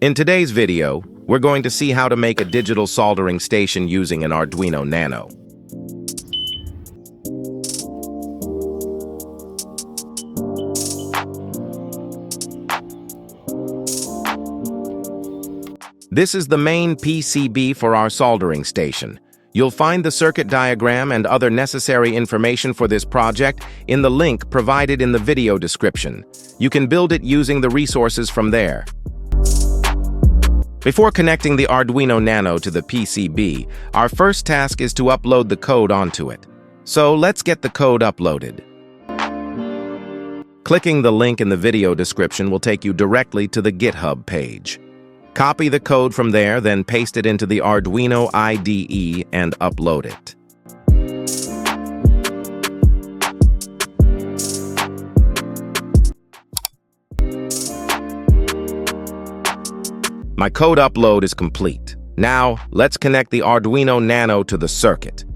In today's video, we're going to see how to make a digital soldering station using an Arduino Nano. This is the main PCB for our soldering station. You'll find the circuit diagram and other necessary information for this project in the link provided in the video description. You can build it using the resources from there. Before connecting the Arduino Nano to the PCB, our first task is to upload the code onto it. So let's get the code uploaded. Clicking the link in the video description will take you directly to the GitHub page. Copy the code from there, then paste it into the Arduino IDE and upload it. My code upload is complete. Now, let's connect the Arduino Nano to the circuit.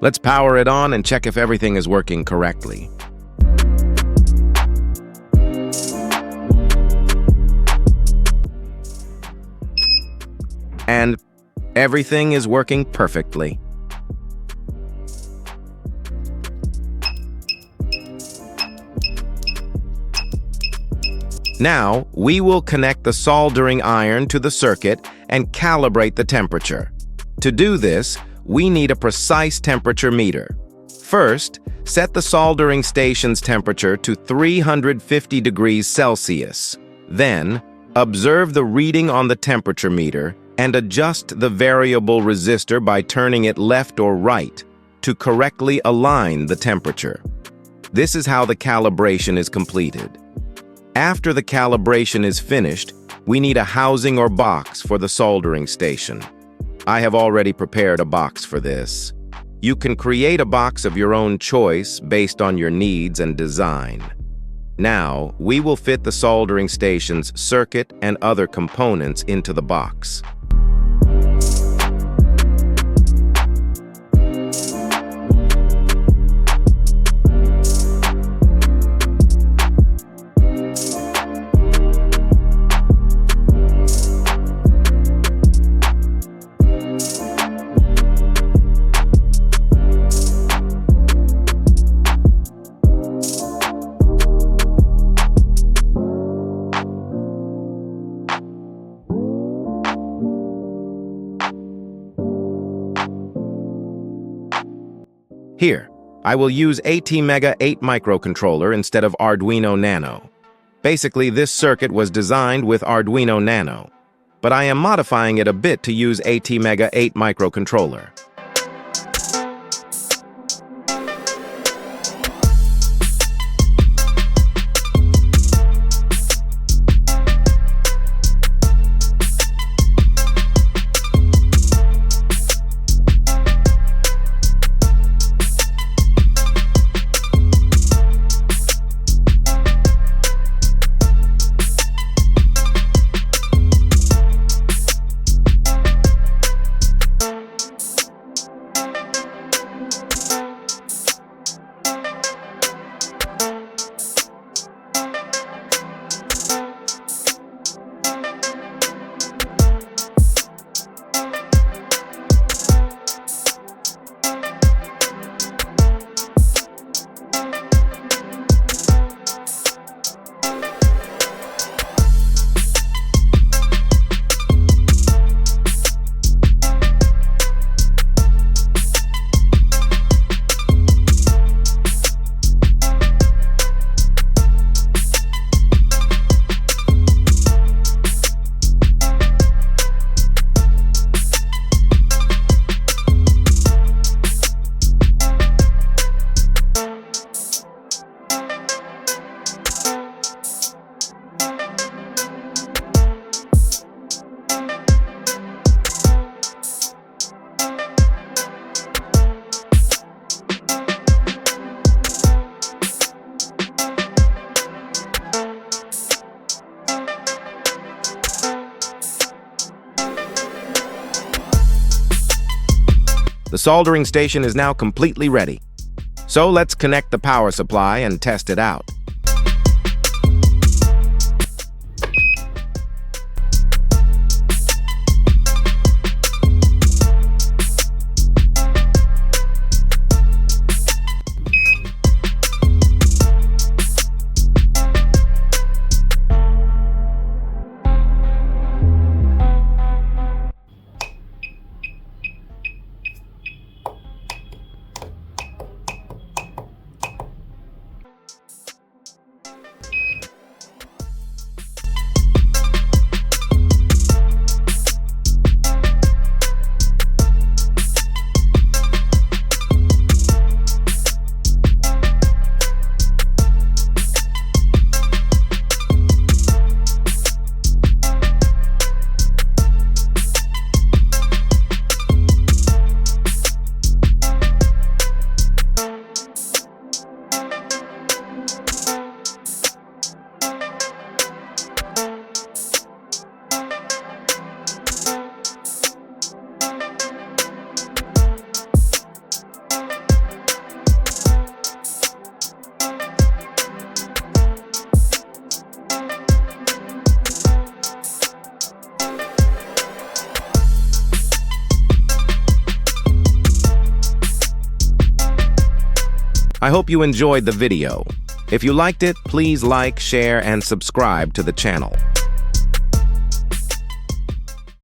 Let's power it on and check if everything is working correctly. And everything is working perfectly. Now, we will connect the soldering iron to the circuit and calibrate the temperature. To do this, we need a precise temperature meter. First, set the soldering station's temperature to 350 degrees Celsius. Then, observe the reading on the temperature meter and adjust the variable resistor by turning it left or right to correctly align the temperature. This is how the calibration is completed. After the calibration is finished, we need a housing or box for the soldering station. I have already prepared a box for this. You can create a box of your own choice based on your needs and design. Now, we will fit the soldering station's circuit and other components into the box. Here, I will use ATmega 8 microcontroller instead of Arduino Nano. Basically, this circuit was designed with Arduino Nano, but I am modifying it a bit to use ATmega 8 microcontroller. The soldering station is now completely ready. So let's connect the power supply and test it out. I hope you enjoyed the video. If you liked it, please like, share, and subscribe to the channel.